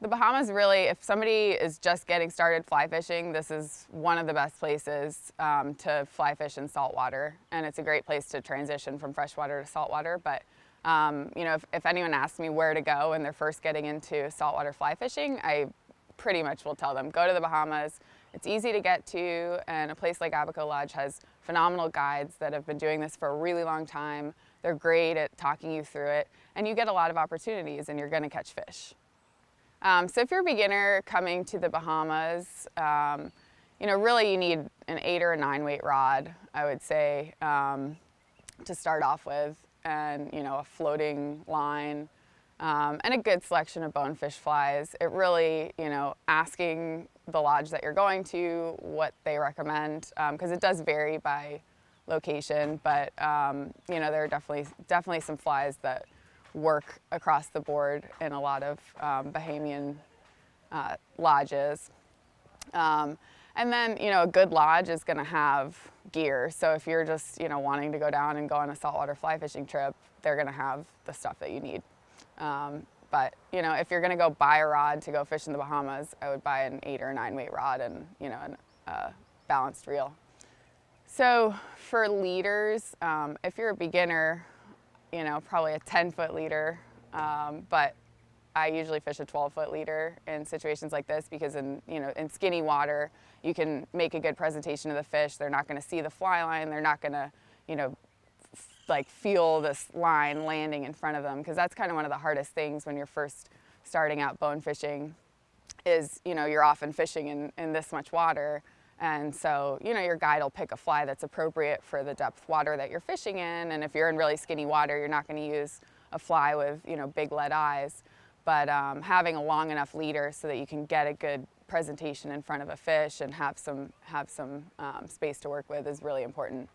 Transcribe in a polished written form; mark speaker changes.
Speaker 1: The Bahamas really, if somebody is just getting started fly fishing, this is one of the best places to fly fish in saltwater. And it's a great place to transition from freshwater to saltwater. But you know, if anyone asks me where to go and they're first getting into saltwater fly fishing, I pretty much will tell them, go to the Bahamas. It's easy to get to, and a place like Abaco Lodge has phenomenal guides that have been doing this for a really long time. They're great at talking you through it, and you get a lot of opportunities, and you're going to catch fish. So if you're a beginner coming to the Bahamas, you know, really you need an 8 or a 9 weight rod, I would say, to start off with, and you know, a floating line, and a good selection of bonefish flies. It really, you know, asking the lodge that you're going to what they recommend, because it does vary by location, but you know, there are definitely some flies that work across the board in a lot of Bahamian lodges. And then, you know, a good lodge is going to have gear. So if you're just, you know, wanting to go down and go on a saltwater fly fishing trip, they're going to have the stuff that you need. But, you know, if you're going to go buy a rod to go fish in the Bahamas, I would buy an 8 or 9 weight rod and, you know, a balanced reel. So for leaders, if you're a beginner, you know, probably a 10-foot leader, but I usually fish a 12-foot leader in situations like this because in skinny water, you can make a good presentation of the fish. They're not going to see the fly line. They're not going to, you know, like feel this line landing in front of them, because that's kind of one of the hardest things when you're first starting out bone fishing is, you know, you're often fishing in this much water. And so, you know, your guide will pick a fly that's appropriate for the depth water that you're fishing in. And if you're in really skinny water, you're not going to use a fly with, you know, big lead eyes. But having a long enough leader so that you can get a good presentation in front of a fish and have some space to work with is really important.